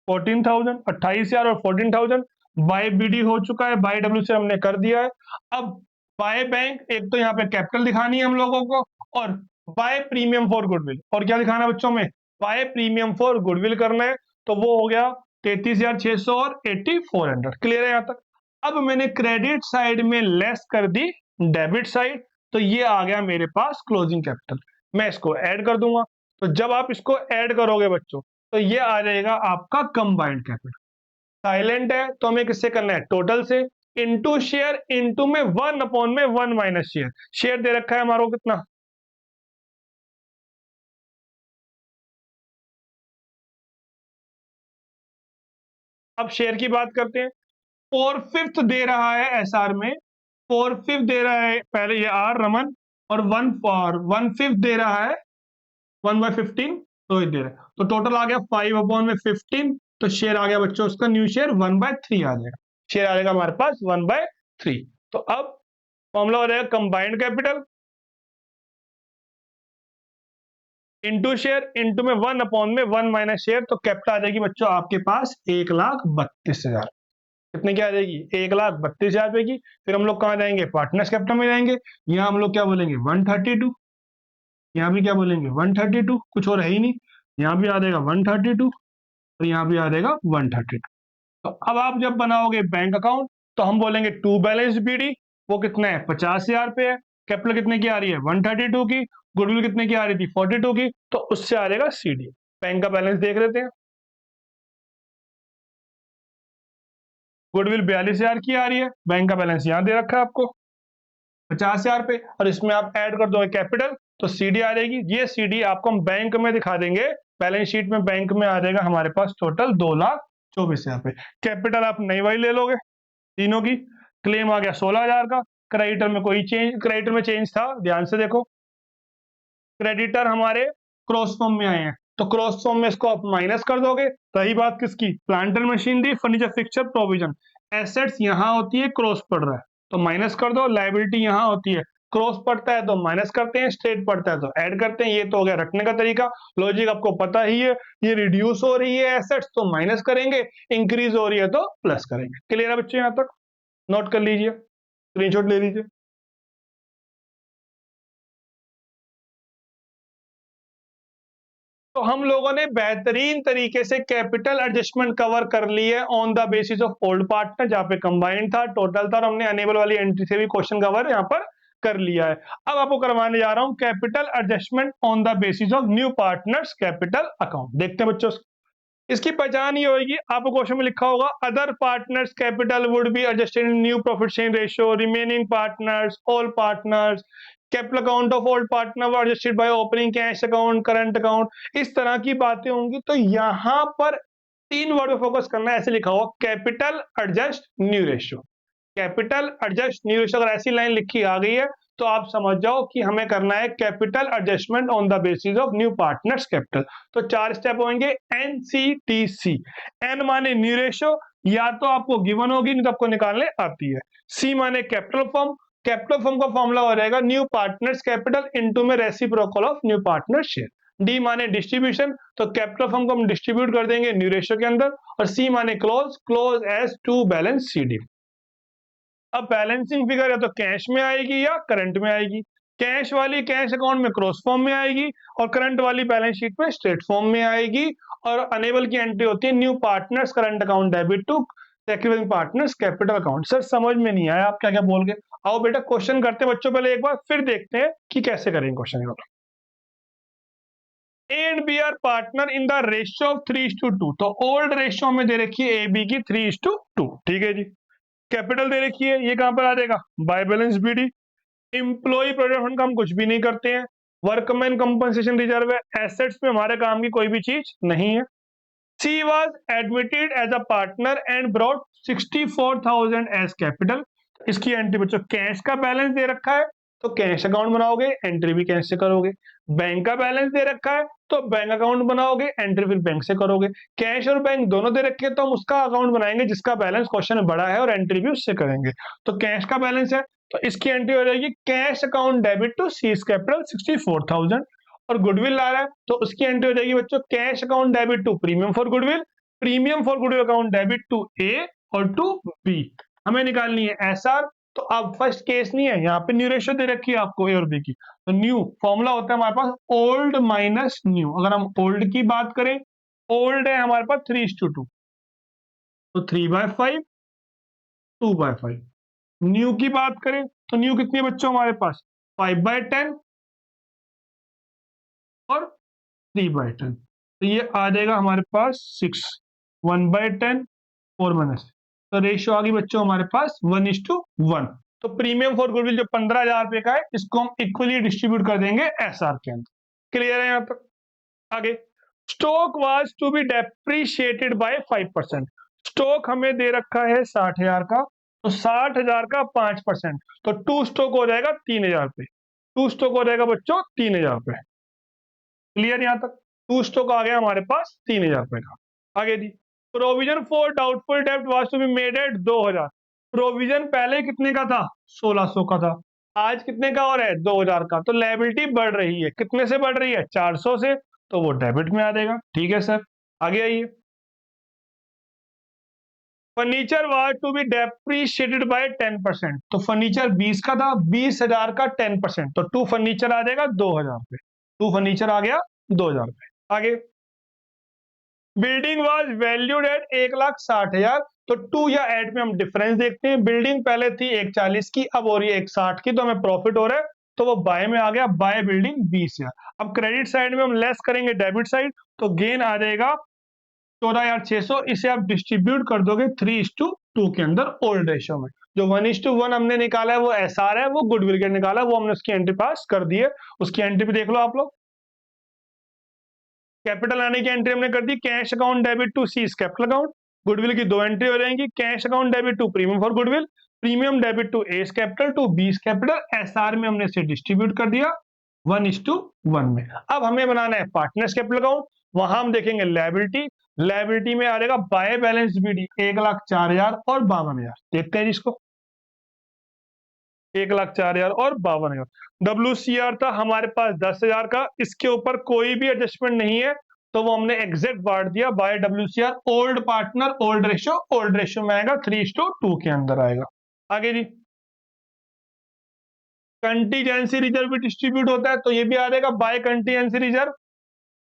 14,000, 28,000 और 14,000। बाय बीडी हो चुका है, बाय डब्ल्यू से हमने कर दिया है। अब बाय बैंक, एक तो यहाँ पे कैपिटल दिखानी है हम लोगों को, और बाय प्रीमियम फॉर गुडविल, और क्या दिखाना है बच्चों में? बाय प्रीमियम फॉर गुडविल करना है, तो वो हो गया 33,600 और 8,400। क्लियर है यहाँ तक? अब मैंने क्रेडिट साइड में लेस कर दी डेबिट साइड, तो ये आ गया मेरे पास क्लोजिंग कैपिटल। मैं इसको ऐड कर दूंगा, तो जब आप इसको ऐड करोगे बच्चों, तो ये आ जाएगा आपका कंबाइंड कैपिटल। साइलेंट है तो हमें किससे करना है? टोटल से। इनटू शेयर, इनटू में 1/1 माइनस शेयर। शेयर दे रखा है हमारे को कितना? अब शेयर की बात करते हैं। 4/5 दे रहा है एसआर में, 4/5 दे रहा है पहले ये आर रमन, और 1/5 दे रहा है 1/15 रोहित दे रहा है, तो टोटल आ गया 5/15। तो शेयर आ गया बच्चों उसका न्यू शेयर 1/3 आ जाएगा। शेयर आ जाएगा हमारे पास 1/3। तो अब फॉर्मूला हो जाएगा combined capital into share, into में 1/1 माइनस शेयर, तो कैपिटल आ जाएगी बच्चों आपके पास 1,32,000। कितने की आ जाएगी? 1,32,000 रुपए की। फिर हम लोग कहाँ जाएंगे? पार्टनर्स कैपिटल में जाएंगे। यहाँ हम लोग क्या बोलेंगे? 132। यहाँ भी क्या बोलेंगे? 132। कुछ और है ही नहीं। यहाँ भी आ जाएगा 132 और यहाँ भी आ जाएगा 132। तो अब आप जब बनाओगे बैंक अकाउंट, तो हम बोलेंगे टू बैलेंस बीडी। वो कितना है? 50,000 पे है। कैपिटल कितने की आ रही है? 132 की। गुडविल कितने की आ रही थी? 42 की। तो उससे आ जाएगा सीडी। बैंक का बैलेंस देख लेते हैं। गुडविल 42,000 की आ रही है, बैंक का बैलेंस यहाँ दे रखा है आपको 50,000 पे, और इसमें आप ऐड कर दोगे कैपिटल, तो सीडी आ जाएगी। ये सीडी आपको हम बैंक में दिखा देंगे, बैलेंस शीट में बैंक में आ जाएगा हमारे पास टोटल 2,24,000 पे। कैपिटल आप नई वाली ले लोगे तीनों की। क्लेम आ गया 16,000 का। क्रेडिटर में कोई चेंज, क्रेडिटर में चेंज था, ध्यान से देखो। क्रेडिटर हमारे क्रॉस फॉर्म में आए हैं, तो क्रॉस फॉर्म में इसको आप माइनस कर दोगे। रही बात किसकी? Plant and machinery, furniture, fixture, provision. Assets यहाँ होती है, क्रॉस पड़ रहा है तो माइनस कर दो। लाइबिलिटी यहाँ होती है, क्रॉस पड़ता है तो माइनस करते हैं, स्ट्रेट पड़ता है तो ऐड करते हैं। ये तो हो गया रखने का तरीका। लॉजिक आपको पता ही है। ये रिड्यूस हो रही है एसेट्स तो माइनस करेंगे, इंक्रीज हो रही है तो प्लस करेंगे। क्लियर है बच्चे? यहाँ तक नोट कर लीजिए, स्क्रीनशॉट ले लीजिए। तो हम लोगों ने बेहतरीन तरीके से कैपिटल एडजस्टमेंट कवर कर ली है on the basis of old partner, जहां पे कंबाइंड था, टोटल था, और हमने अनेबल वाली एंट्री से भी क्वेश्चन कवर यहां पर कर लिया है। अब आपको करवाने जा रहा हूं capital adjustment on the basis of new partners capital account. देखते हैं बच्चों, इसकी पहचान ये होगी, आपको क्वेश्चन में लिखा होगा other partners capital would be adjusted in new profit sharing ratio, remaining partners, all partners, capital account of old partner were adjusted by opening cash account, current account. इस तरह की बातें होंगी। तो यहां पर तीन वर्ड पे फोकस करना है। ऐसे लिखा हुआ capital adjust new ratio. Capital adjust new ratio, अगर ऐसी लाइन लिखी आ गई है तो आप समझ जाओ कि हमें करना है capital adjustment on the basis of new partners capital. तो चार स्टेप होंगे एनसीटीसी। एन माने न्यू रेशियो, या तो आपको गिवन होगी नहीं तो आपको निकालने आती है। सी माने कैपिटल फॉर्म, कैपिटल फॉर्म का फॉर्मूला हो जाएगा न्यू पार्टनर्स कैपिटल इनटू में reciprocal of new partner share. D माने डिस्ट्रीब्यूशन, तो कैपिटल फॉर्म को हम डिस्ट्रीब्यूट कर देंगे न्यू रेशियो के अंदर। और सी माने close, close as to balance CD. अब बैलेंसिंग फिगर या तो कैश में आएगी या करंट में आएगी। कैश वाली कैश अकाउंट में क्रॉस फॉर्म में आएगी, और करंट वाली बैलेंस शीट में स्ट्रेट फॉर्म में आएगी। और अनेबल की एंट्री होती है new partners current account debit to secretary partners capital account. Sir समझ में नहीं आया आप क्या क्या बोल गए। आओ बेटा क्वेश्चन करते हैं बच्चों पहले एक बार, फिर देखते हैं कि कैसे करेंगे question. A and B are partner in the ratio of 3:2। तो ओल्ड रेशियो में दे रखी है ए बी की 3:2। ठीक है जी। कैपिटल दे रखी है, ये कहां पर आ जाएगा? By balance BD. Employee provident fund का हम कुछ भी नहीं करते हैं। वर्कमैन कंपनसेशन रिजर्व है, एसेट्स में हमारे काम की कोई भी चीज नहीं है। C was admitted as a partner and brought 64,000 as capital. इसकी एंट्री बच्चों कैश का बैलेंस दे रखा है तो कैश अकाउंट बनाओगे, एंट्री भी कैश से करोगे। बैंक का बैलेंस दे रखा है तो बैंक अकाउंट बनाओगे, एंट्री फिर बैंक से करोगे। कैश और बैंक दोनों दे रखे हैं तो हम उसका अकाउंट बनाएंगे जिसका बैलेंस क्वेश्चन में बड़ा है, और एंट्री भी उससे करेंगे। तो कैश का बैलेंस है तो इसकी एंट्री हो जाएगी cash account debit to C's capital 64,000। और गुडविल ला रहा है तो उसकी एंट्री हो जाएगी बच्चों cash account debit to premium for goodwill, premium for goodwill account debit to A और टू बी। हमें निकालनी है एसआर, तो अब फर्स्ट केस नहीं है, यहाँ पे न्यू रेशियो दे रखी है आपको ए और बी की, तो न्यू फॉर्मूला होता है हमारे पास ओल्ड माइनस न्यू। अगर हम ओल्ड की बात करें, ओल्ड है हमारे पास 3:2, तो 3/5 2/5। न्यू की बात करें तो न्यू कितने बच्चों हमारे पास 5/10 और 3/10, तो ये आ जाएगा हमारे पास 6, 1/10 4 - तो रेशियो आ गई बच्चों हमारे पास 1:1। तो प्रीमियम फॉर गुडविल जो 15,000 रुपए का है, इसको हम इक्वली डिस्ट्रीब्यूट कर देंगे एसआर के अंदर। क्लियर है यहाँ तक? आगे, stock was to be depreciated by 5%। Stock हमें दे रखा है 60,000 का, तो 60,000 का 5%, तो टू स्टॉक हो जाएगा 3,000 रुपए। टू स्टॉक हो जाएगा बच्चों 3,000 रुपए। क्लियर यहाँ तक? टू स्टॉक आ गया हमारे पास 3,000 रुपए का। आगे जी, प्रोविजन फॉर डाउटफुल डेब्ट was to be made at 2,000। Provision पहले कितने का था? 1,600 का था। आज कितने का और है? 2,000 का। तो लायबिलिटी बढ़ रही है, कितने से बढ़ रही है? 400 से, तो वो डेबिट में आ जाएगा। ठीक है सर, आगे आइए। Furniture was to be depreciated by 10%। तो फर्नीचर 20 का था, 20,000 का 10%, तो टू फर्नीचर आ जाएगा 2,000 रुपए। टू फर्नीचर आ गया 2,000 रुपए। आगे, बिल्डिंग वाज वैल्यूड एट 1,60,000। तो टू या एट में हम डिफरेंस देखते हैं। बिल्डिंग पहले थी 140 की, अब हो रही है 160 की, तो हमें प्रॉफिट हो रहा है, तो वो बाय में आ गया, बाय बिल्डिंग 20,000। अब क्रेडिट साइड में हम लेस करेंगे डेबिट साइड, तो गेन आ जाएगा 14,600। इसे आप डिस्ट्रीब्यूट कर दोगे 3:2 के अंदर ओल्ड रेशियो में। जो 1:1 हमने निकाला है वो एसआर है, वो गुडविल के निकाला है, वो हमने उसकी एंट्री पास कर दी है। उसकी एंट्री भी देख लो आप लोग। कैपिटल आने की एंट्री हमने कर दी, cash account debit to C's capital account. Goodwill की दो एंट्री हो जाएंगी, cash account debit to premium for goodwill, premium debit to S capital to B's capital. SR में हमने इसे डिस्ट्रीब्यूट कर दिया 1:1 में। अब हमें बनाना है पार्टनर्स कैपिटल अकाउंट, वहां हम देखेंगे लायबिलिटी। लायबिलिटी में आ जाएगा बाय बैलेंस बीडी 1,04,000 और 52,000। देखते हैं जिसको 1,04,000 और 52,000। WCR था हमारे पास 10,000 का, इसके ऊपर कोई भी एडजस्टमेंट नहीं है, तो वो हमने एग्जैक्ट बांट दिया by WCR। Old partner old ratio में आएगा 3:2 के अंदर आएगा। आगे जी, कंटीजेंसी रिजर्व भी डिस्ट्रीब्यूट होता है, तो ये भी आ जाएगा by contingency reserve.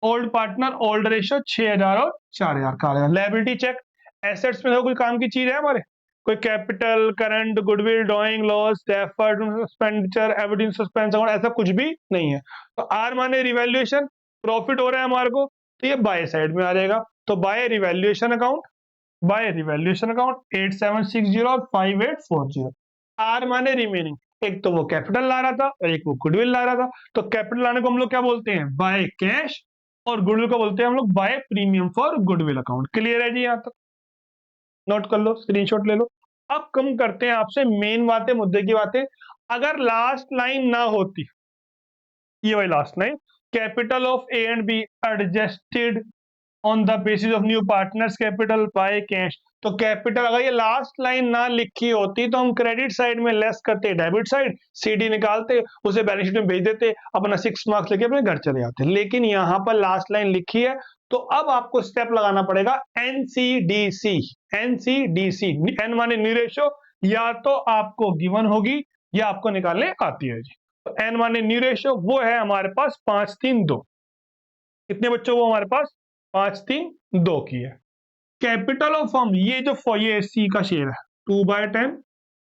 Old partner old ratio 6,000 और 4,000 का आ जाएगा। लायबिलिटी चेक, एसेट्स में तो कोई काम की चीज है हमारे, कोई capital, current, goodwill, drawing, loss, deferred expenditure, evidence suspense account, ऐसा कुछ भी नहीं है। तो आर माने रिवैल्यूएशन, प्रॉफिट हो रहा है हमारे को, तो ये बाय साइड में आ जाएगा, तो by revaluation account, by revaluation account 8760 और 5840। आर माने रिमेनिंग, एक तो वो कैपिटल ला रहा था और एक वो गुडविल ला रहा था, तो कैपिटल लाने को हम लोग क्या बोलते हैं? बाय कैश, और गुडविल को बोलते हैं हम लोग by premium for goodwill account. Clear है जी? यहां तक नोट कर लो, स्क्रीनशॉट ले लो। अब कम करते हैं आपसे मेन बातें, मुद्दे की बातें। अगर लास्ट लाइन ना होती, ये वाली last line, capital of A and be adjusted on the basis of new partners capital by cash, तो कैपिटल अगर ये लास्ट लाइन ना लिखी होती तो हम क्रेडिट साइड में लेस करते डेबिट साइड, सीडी निकालते, उसे बैलेंस शीट में भेज देते, अपना 6 मार्क्स लेके अपने घर चले जाते। लेकिन यहां पर लास्ट लाइन लिखी है, तो अब आपको स्टेप लगाना पड़ेगा एनसीडीसी। एनसीडीसी, एन माने न्यू रेशियो, या तो आपको गिवन होगी या आपको निकालने आती है जी। तो एन माने न्यू रेशियो, वो है हमारे पास 5:3:2। कितने बच्चों वो हमारे पास 5:3:2 की है। कैपिटल ऑफ फर्म, ये सी का शेयर है 2/10,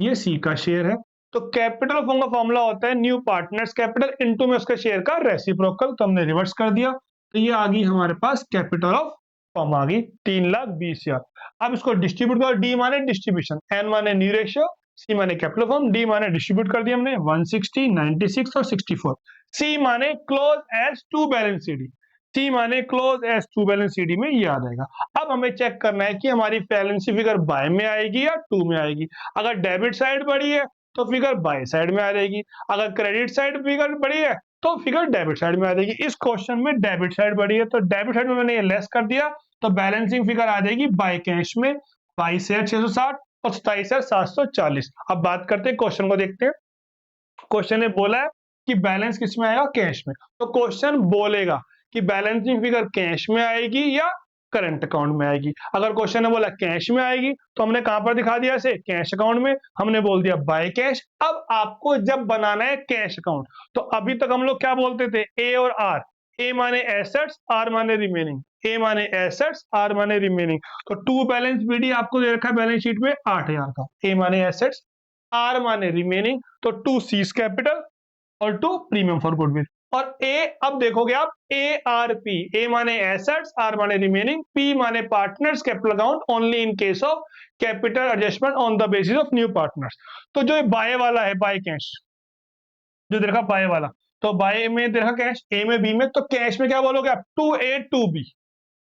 ये सी का शेयर है। तो कैपिटल ऑफ फर्म का फॉर्मूला होता है न्यू पार्टनर्स कैपिटल इनटू में उसका शेयर का रेसिप्रोकल, तो हमने रिवर्स कर दिया, तो ये आ गई हमारे पास कैपिटल ऑफ फर्म आ गई 3,20,000। अब इसको डिस्ट्रीब्यूट करो, डी माने डिस्ट्रीब्यूशन, एन माने न्यू रेशियो, सी माने कैपिटल फर्म, डी माने डिस्ट्रीब्यूट कर दिया हमने 160, 96 और 64। सी माने close as to balance CD, C माने close as to balance CD में ये आ जाएगा। अब हमें चेक करना है कि हमारी बैलेंस फिगर बाय में आएगी या टू में आएगी। अगर डेबिट साइड बढ़ी है तो फिगर बाय साइड में आ जाएगी, अगर क्रेडिट साइड फिगर बढ़ी है तो फिगर डेबिट साइड में आ जाएगी। इस क्वेश्चन में डेबिट साइड बढ़ी है, तो डेबिट साइड में मैंने ये लेस कर दिया, तो बैलेंसिंग फिगर आ जाएगी बाय कैश में 22,660 और 27,740। अब बात करते हैं क्वेश्चन को, देखते हैं। क्वेश्चन ने बोला है कि बैलेंस किस में आएगा? कैश में। तो क्वेश्चन बोलेगा कि बैलेंसिंग फिगर कैश में आएगी या करंट अकाउंट में आएगी। अगर क्वेश्चन ने बोला कैश में आएगी तो हमने कहां पर दिखा दिया इसे, कैश अकाउंट में, हमने बोल दिया बाय कैश। अब आपको जब बनाना है कैश अकाउंट, तो अभी तक हम लोग क्या बोलते थे, ए और आर, ए माने एसेट्स, आर माने रिमेनिंग, ए माने एसेट्स, आर माने रिमेनिंग। तो टू बैलेंस बीडी आपको दे रखा है बैलेंस शीट में 8,000 का, ए माने एसेट्स, आर माने रिमेनिंग, तो टू सीज कैपिटल और टू प्रीमियम फॉर गुडविल। और ए, अब देखोगे आप, ए आर पी, ए माने एसेट्स, आर माने रिमेनिंग, पी माने partners capital account only in case of capital adjustment on the basis of new partners. तो जो बाय वाला है, बाय कैश, जो देखा बाय वाला, तो बाय में देखा कैश, ए में बी में, तो कैश में क्या बोलोगे आप, to A to B,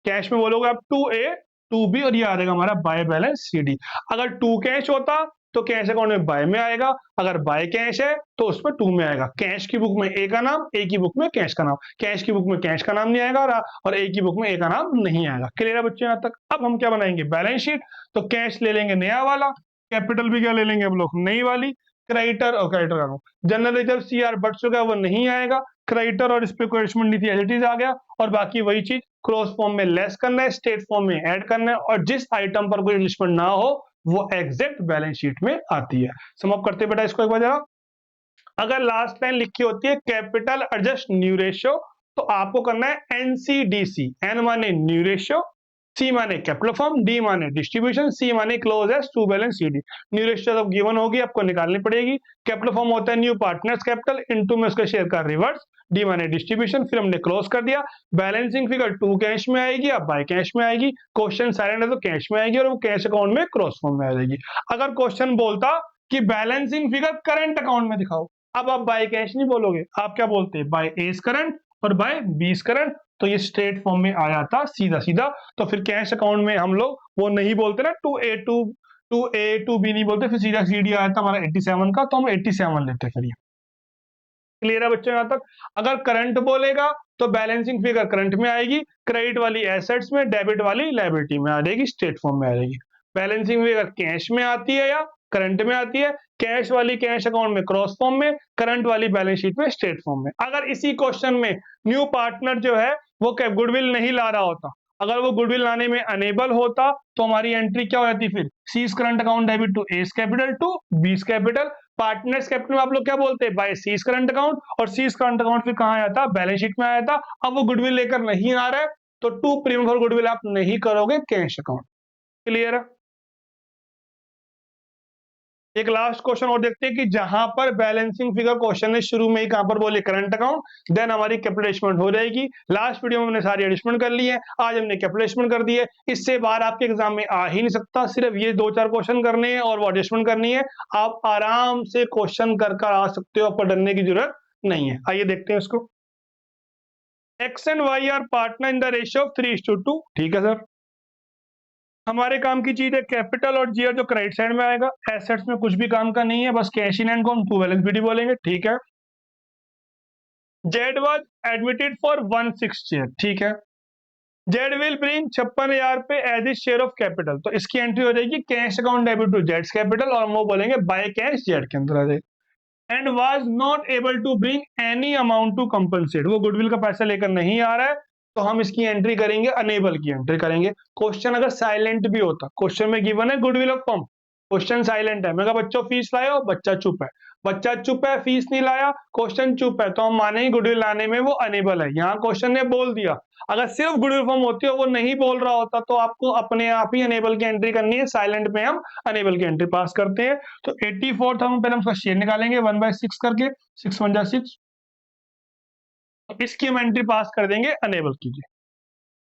cash में बोलोगे आप टू ए टू बी, और ये आ जाएगा हमारा बाय बैलेंस सी डी। अगर टू कैश होता तो कैश अकाउंट में बाय में आएगा, अगर बाय कैश है तो उसमें टू में आएगा। कैश की बुक में ए का नाम, ए की बुक में कैश का नाम, कैश की बुक में कैश का नाम नहीं आएगा और ए की बुक में ए का नाम नहीं आएगा। क्लियर है बच्चों यहाँ तक? अब हम क्या बनाएंगे, बैलेंस शीट। तो कैश ले लेंगे नया वाला, कैपिटल भी क्या ले लेंगे हम लोग, नई वाली, क्रेडिटर और क्रेडिटर का नाम, जनरल रिजर्व सी आर बढ़ चुका है वो नहीं आएगा, क्रेडिटर और इस पे कोई एडजस्टमेंट नहीं थी, एज इट इज आ गया, और बाकी वही चीज क्रॉस फॉर्म में लेस करना है, स्टेट फॉर्म में ऐड करना है, और जिस आइटम पर कोई एडजस्टमेंट ना हो वो एग्जैक्ट बैलेंस शीट में आती है। सम अप करते बेटा इसको एक बार जरा। अगर लास्ट लाइन लिखी होती है कैपिटल एडजस्ट न्यू रेशियो, तो आपको करना है एनसीडीसी, एन माने न्यू रेशियो, सी माने कैपिटल फॉर्म, डी माने डिस्ट्रीब्यूशन, सी माने close as to balance CD. New ratio जब गिवन होगी आपको निकालनी पड़ेगी। कैपिटल फॉर्म होता है न्यू पार्टनर्स कैपिटल इनटू में उसका शेयर का रिवर्स, डी माने डिस्ट्रीब्यूशन, फिर हमने क्लोज कर दिया। बैलेंसिंग फिगर टू कैश में आएगी या बाय कैश में आएगी, क्वेश्चन साइलेंट है तो कैश में आएगी और वो कैश अकाउंट में क्रॉस फॉर्म में आ जाएगी। अगर क्वेश्चन बोलता कि बैलेंसिंग फिगर करंट अकाउंट में दिखाओ, अब आप बाय कैश नहीं बोलोगे, आप क्या बोलते हैं, बाय एस करंट और बाय बीस करंट, तो ये स्ट्रेट फॉर्म में आ जाता सीधा सीधा। तो फिर कैश अकाउंट में हम लोग वो नहीं बोलते ना, टू ए टू बी नहीं बोलते, फिर सीधा सीडी आया था हमारा 87 का, तो हम 87 लेते फिर। ये क्लियर है बच्चों यहाँ तक? अगर करंट बोलेगा तो बैलेंसिंग फिगर करंट में आएगी, क्रेडिट वाली एसेट्स में, डेबिट वाली लायबिलिटी में आ जाएगी, स्ट्रेट फॉर्म में आ जाएगी। बैलेंसिंग फिगर कैश में आती है या करंट में आती है, कैश वाली कैश अकाउंट में क्रॉस फॉर्म में, करंट वाली बैलेंस शीट में स्ट्रेट फॉर्म में। अगर इसी क्वेश्चन में न्यू पार्टनर जो है वो गुडविल नहीं ला रहा होता, अगर वो गुडविल लाने में अनेबल होता, तो हमारी एंट्री क्या हो जाती, फिर C's current account debit to S capital to B's capital. Partners capital में आप लोग क्या बोलते हैं, बाय सीज करंट अकाउंट, और सीज करंट अकाउंट फिर कहां आया था, बैलेंस शीट में आया था। अब वो गुडविल लेकर नहीं आ रहा है तो टू प्रीमियम फॉर गुडविल आप नहीं करोगे कैश अकाउंट। क्लियर है? एक लास्ट क्वेश्चन और देखते हैं कि जहां पर बैलेंसिंग फिगर क्वेश्चन ने शुरू में ही कहां पर बोले करंट अकाउंट, देन हमारी कैपिटल एडजस्टमेंट हो जाएगी। लास्ट वीडियो में हमने सारी एडजस्टमेंट कर ली है, आज हमने कैपिटल एडजस्टमेंट कर दी है। इससे बाहर आपके एग्जाम में आ ही नहीं सकता, सिर्फ ये दो चार क्वेश्चन करने हैं और वो एडजस्टमेंट करनी है। आप आराम से क्वेश्चन कर आ सकते हो, आपको डरने की जरूरत नहीं है। आइए देखते हैं इसको। X and Y are partner in the ratio of 3:2। ठीक है सर, हमारे काम की चीज है कैपिटल और जीआर जो क्रेडिट साइड में आएगा, एसेट्स में कुछ भी काम का नहीं है, बस कैश इन एंड को हम टू बैलेंस बीडी बोलेंगे। ठीक है, Z was admitted for 16 share. ठीक है, जेड विल ब्रिंग 56,000 पे as is share of capital, तो इसकी एंट्री हो जाएगी कैश अकाउंट डेबिट टू जेड्स कैपिटल, और हम वो बोलेंगे बाय कैश जेड के अंदर आ जाएगी। And was not able to bring any amount to compensate, वो गुडविल का पैसा लेकर नहीं आ रहा है, तो हम इसकी एंट्री करेंगे अनेबल की एंट्री करेंगे। क्वेश्चन अगर साइलेंट भी होता, क्वेश्चन में गिवन है goodwill of firm, question silent है, मैं कहा बच्चों फीस लाओ, बच्चा चुप है, बच्चा चुप है, फीस नहीं लाया, क्वेश्चन चुप है, तो हम मानेंगे गुडविल लाने में वो अनेबल है। यहाँ क्वेश्चन ने बोल दिया, अगर सिर्फ गुडविल फर्म होती है वो नहीं बोल रहा होता, तो आपको अपने आप ही अनेबल की एंट्री करनी है। साइलेंट में हम अनेबल की एंट्री पास करते हैं। तो 84 था, हम पहले उसका शेयर निकालेंगे 1/6 करके, 6 1 जा 6, इसकी हम एंट्री पास कर देंगे अनेबल कीजिए।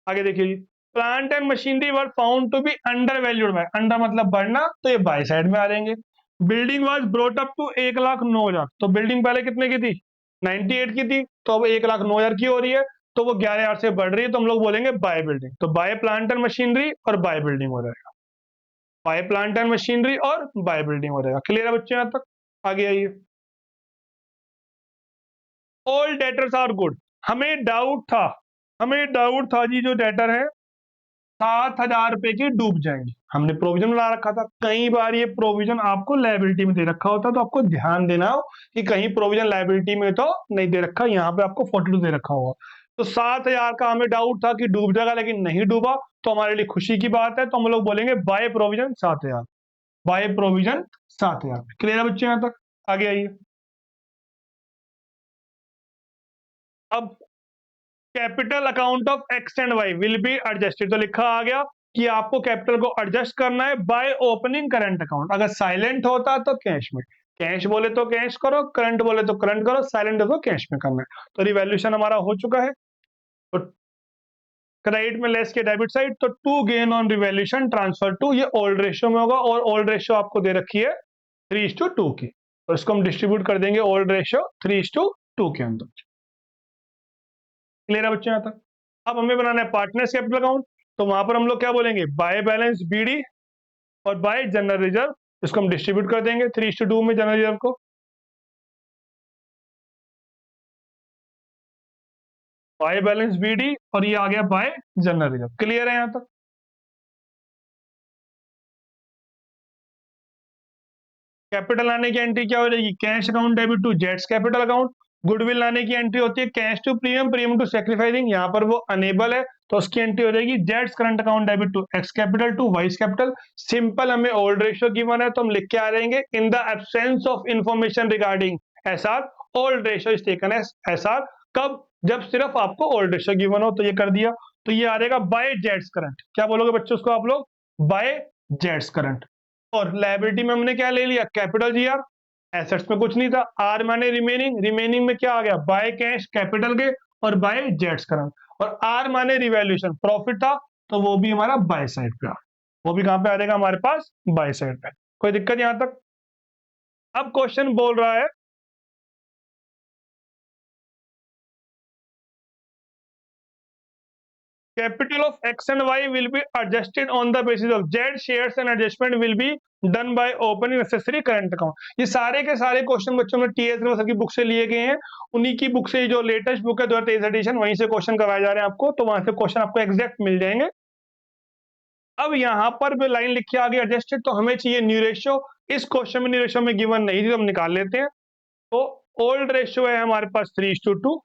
आगे देखिए, plant and machinery were found to be under valued by, under मतलब बढ़ना, तो ये बाय साइड में आ जाएंगे। Building was brought up to 1,09,000, तो बिल्डिंग पहले कितने की थी, 98 की थी, तो अब 1,09,000 की हो रही है, तो वो 11,000 से बढ़ रही है, तो हम लोग बोलेंगे बाय बिल्डिंग। तो बाय प्लांट एंड मशीनरी और बाय बिल्डिंग हो जाएगा, बाय प्लांट एंड मशीनरी और बाय बिल्डिंग हो जाएगा। क्लियर है बच्चे यहाँ तक? आगे आइए। ऑल डेटर्स आर गुड, हमें डाउट था जी, जो डेटर है 7,000 रुपए की डूब जाएंगे, हमने प्रोविजन ला रखा था। कई बार ये प्रोविजन आपको लायबिलिटी में दे रखा होता, तो आपको ध्यान देना हो कि कहीं प्रोविजन लायबिलिटी में तो नहीं दे रखा, यहाँ पे आपको 42 दे रखा होगा। तो 7,000 का हमें डाउट था कि डूब जाएगा, लेकिन नहीं डूबा, तो हमारे लिए खुशी की बात है। तो हम लोग बोलेंगे by provision 7,000, by provision 7,000। Clear है बच्चे, यहां तक? आगे आइए। अब capital account of X and Y will be adjusted, तो लिखा आ गया कि आपको कैपिटल को एडजस्ट करना है बाय ओपनिंग करंट अकाउंट। अगर साइलेंट होता तो कैश में, कैश बोले तो कैश करो, करंट बोले तो करंट करो, साइलेंट हो तो कैश में करना है। तो रिवैल्यूएशन हमारा हो चुका है। तो क्रेडिट में लेस के डेबिट साइड, तो to gain on revaluation transfer to, ये ओल्ड रेशियो में होगा, और ओल्ड रेशियो आपको दे रखी है 3:2 की, तो इसको हम डिस्ट्रीब्यूट कर देंगे ओल्ड रेशियो 3:2 के अंदर। क्लियर है बच्चे यहां तक? अब हमें बनाना है पार्टनर्स कैपिटल अकाउंट, तो वहां पर हम लोग क्या बोलेंगे, बाय बैलेंस बीडी और बाय जनरल रिजर्व, इसको हम डिस्ट्रीब्यूट कर देंगे 3:2 में जनरल रिजर्व को। बाय बैलेंस बीडी और ये आ गया बाय जनरल रिजर्व। क्लियर है यहां तक? कैपिटल लाने की एंट्री क्या हो जाएगी, कैश अकाउंट डेबिट टू जेट्स कैपिटल अकाउंट। गुडविल लाने की एंट्री होती है cash to premium, premium to sacrificing, यहाँ पर वो अनेबल है, तो उसकी एंट्री हो जाएगी जेट्स current account debit to X capital to Y's capital. Simple, हमें ओल्ड रेशियो गिवन है, तो हम लिख के आ रहेंगे in the absence of information regarding SR, old ratio is taken as SR. कब? जब सिर्फ आपको ओल्ड रेशियो गिवन हो, तो ये कर दिया। तो ये आ जाएगा बाय जेट्स करंट, क्या बोलोगे बच्चों उसको आप लोग, बाय जेट्स करंट। और लायबिलिटी में हमने क्या ले लिया, कैपिटल जीआर, एसेट्स में कुछ नहीं था, आर माने रिमेनिंग, रिमेनिंग में क्या आ गया, बाय कैश कैपिटल के और बाय जेट्स करंट, और आर माने रिवैल्यूएशन, प्रॉफिट था, तो वो भी हमारा बाय साइड पे आ, वो भी कहां पे आ जाएगा हमारे पास, बाय साइड पे। कोई दिक्कत यहां तक? अब क्वेश्चन बोल रहा है capital of x and y will be adjusted on the basis of z shares and adjustment will be done by opening necessary current account। ये सारे के सारे क्वेश्चन बच्चों में टीएस सर की बुक से लिए गए हैं, उन्हीं की बुक से जो लेटेस्ट बुक है 2023 एडिशन, वहीं से क्वेश्चन करवाए जा रहे हैं आपको, तो वहां से क्वेश्चन आपको एग्जैक्ट मिल जाएंगे। अब यहाँ पर भी लाइन लिखी आ गई एडजस्टेड, तो हमें चाहिए न्यू रेशियो। इस क्वेश्चन में न्यू रेशियो में गिवन नहीं थी, तो हम निकाल लेते हैं। तो ओल्ड रेशियो है हमारे पास 3:2,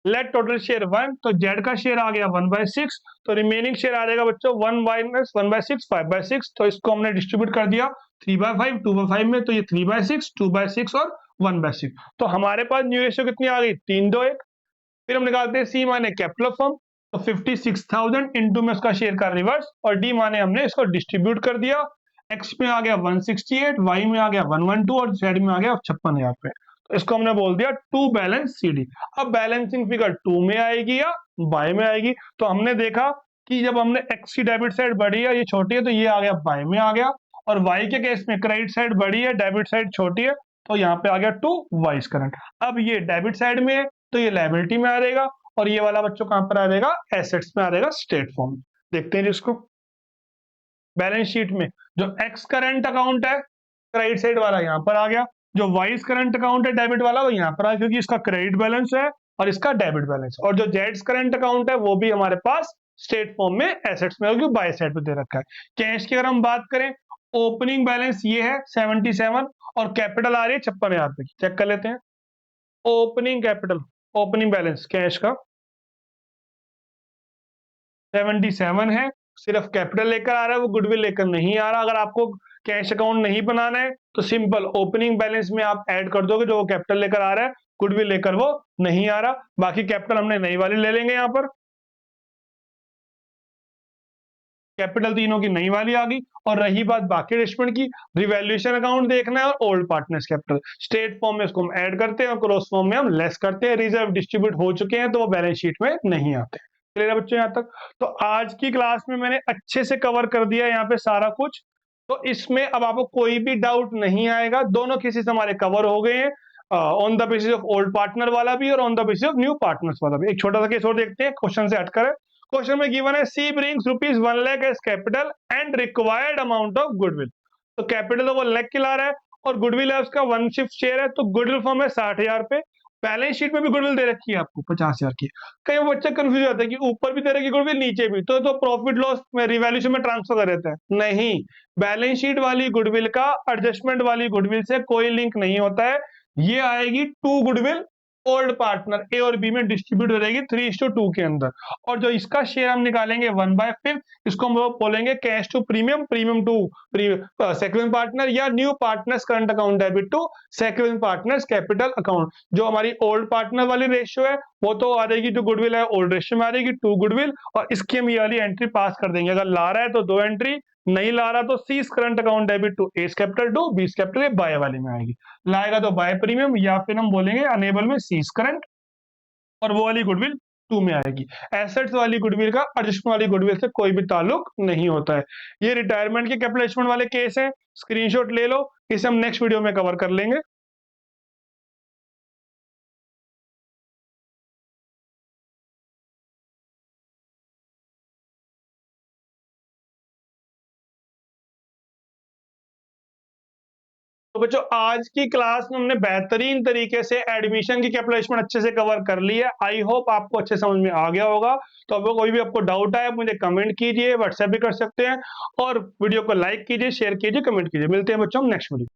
लेट टोटल शेयर 1, तो जेड का शेयर आ गया 1/6, तो रिमेनिंग शेयर आ जाएगा बच्चों 1-1/6 5/6, तो इसको हमने डिस्ट्रीब्यूट कर दिया 3/5 2/5 में, तो ये 3/6 2/6 और 1/6। तो हमारे पास न्यू रेशियो कितनी आ गई, 3:2:1। फिर हम निकालते हैं सी माने कैपिटल ऑफ फर्म, तो 56,000 इंटू में उसका शेयर का रिवर्स, और डी माने हमने इसको डिस्ट्रीब्यूट कर दिया। एक्स में आ गया 168, वाई में आ गया 112 और जेड में आ गया 56,000 पे, तो इसको हमने बोल दिया टू बैलेंस सीडी। अब बैलेंसिंग फिगर 2 में आएगी या बाय में आएगी, तो हमने देखा कि जब हमने एक्स की डेबिट साइड बड़ी है, ये छोटी है, तो ये आ गया बाय में आ गया, और वाई के केस में क्रेडिट साइड बड़ी है, डेबिट साइड छोटी है, तो यहाँ पे आ गया टू वाइस करंट। अब ये डेबिट साइड में है, तो ये लायबिलिटी में आ जाएगा, और ये वाला बच्चों कहां पर आ जाएगा, एसेट्स में आ जाएगा, स्टेट फॉर्म। देखते हैं जिसको बैलेंस शीट में जो एक्स करंट अकाउंट है क्रेडिट साइड वाला यहाँ पर आ गया, जो वाइस करंट अकाउंट है डेबिट वाला वो यहाँ पर आ गया, क्योंकि इसका क्रेडिट बैलेंस है और इसका डेबिट बैलेंस, और जो जेड्स करंट अकाउंट है वो भी हमारे पास स्टेट फॉर्म में एसेट्स में होगी, बाय साइड पे दे रखा है। कैश की अगर हम बात करें, ओपनिंग बैलेंस ये है 77, और कैपिटल आ रही है 56,000 रुपए की। चेक कर लेते हैं opening capital, opening balance cash का 77 है, सिर्फ कैपिटल लेकर आ रहा है, वो गुडविल लेकर नहीं आ रहा। अगर आपको कैश अकाउंट नहीं बनाना है, तो सिंपल ओपनिंग बैलेंस में आप ऐड कर दोगे जो वो कैपिटल लेकर आ रहा है, गुडविल लेकर वो नहीं आ रहा। बाकी कैपिटल हमने नई वाली ले लेंगे, यहाँ पर कैपिटल तीनों की नई वाली आ गई। और रही बात बाकी एडजस्टमेंट की, रिवैल्यूएशन अकाउंट देखना है और old partners capital, state form में इसको हम ऐड करते हैं और क्रॉस फॉर्म में हम लेस करते हैं। रिजर्व डिस्ट्रीब्यूट हो चुके हैं, तो वो बैलेंस शीट में नहीं आते। क्लियर है बच्चों यहाँ तक? तो आज की क्लास में मैंने अच्छे से कवर कर दिया यहाँ पे सारा कुछ, तो इसमें अब आपको कोई भी डाउट नहीं आएगा। दोनों केसेस हमारे कवर हो गए हैं, on the basis of old partner वाला भी और on the basis of new partners वाला भी। एक छोटा सा केस और देखते हैं, क्वेश्चन से हटकर है। क्वेश्चन में गिवन है C brings ₹1 lakh as capital and required amount of goodwill, तो कैपिटल तो वो लाख की ला रहा है और गुडविल है उसका 1/5 शेयर है, तो गुडविल फॉर्म है 60,000 पे। बैलेंस शीट में भी गुडविल दे रखी है आपको 50,000 की। कई बच्चे कंफ्यूज होता है कि ऊपर भी दे रखी गुडविल नीचे भी, तो प्रॉफिट लॉस में रिवैल्यूएशन में ट्रांसफर कर देते हैं। नहीं, बैलेंस शीट वाली गुडविल का एडजस्टमेंट वाली गुडविल से कोई लिंक नहीं होता है। ये आएगी टू गुडविल ओल्ड पार्टनर ए और बी में डिस्ट्रीब्यूट हो जाएगी 3:2 के अंदर। और जो इसका शेयर हम निकालेंगे 1/5, इसको हम लोग बोलेंगे cash to premium, premium to second partner, या new partners current account debit to second partners capital account. जो हमारी ओल्ड पार्टनर वाली रेशियो है वो तो आ जाएगी, जो गुडविल है ओल्ड रेशियो में आ जाएगी 2 गुडविल, और इसकी हम ये वाली एंट्री पास कर देंगे। अगर ला रहा है तो 2 एंट्री, नहीं ला रहा तो C's current account debit to S capital to B's capital, by वाली में आएगी। लाएगा तो बाय प्रीमियम, या फिर हम बोलेंगे अनेबल में सीज करंट, और वो वाली गुडविल 2 में आएगी। एसेट्स वाली गुडविल का एडजस्टमेंट वाली गुडविल से कोई भी ताल्लुक नहीं होता है। ये रिटायरमेंट के कैपिटल वाले केस हैं, स्क्रीनशॉट ले लो, इसे हम नेक्स्ट वीडियो में कवर कर लेंगे। तो बच्चों आज की क्लास में हमने बेहतरीन तरीके से एडमिशन की कैपिटल अच्छे से कवर कर ली है। आई होप आपको अच्छे समझ में आ गया होगा। तो अब कोई भी आपको डाउट है मुझे कमेंट कीजिए, व्हाट्सएप भी कर सकते हैं, और वीडियो को लाइक कीजिए, शेयर कीजिए, कमेंट कीजिए। मिलते हैं बच्चों हम नेक्स्ट वीडियो।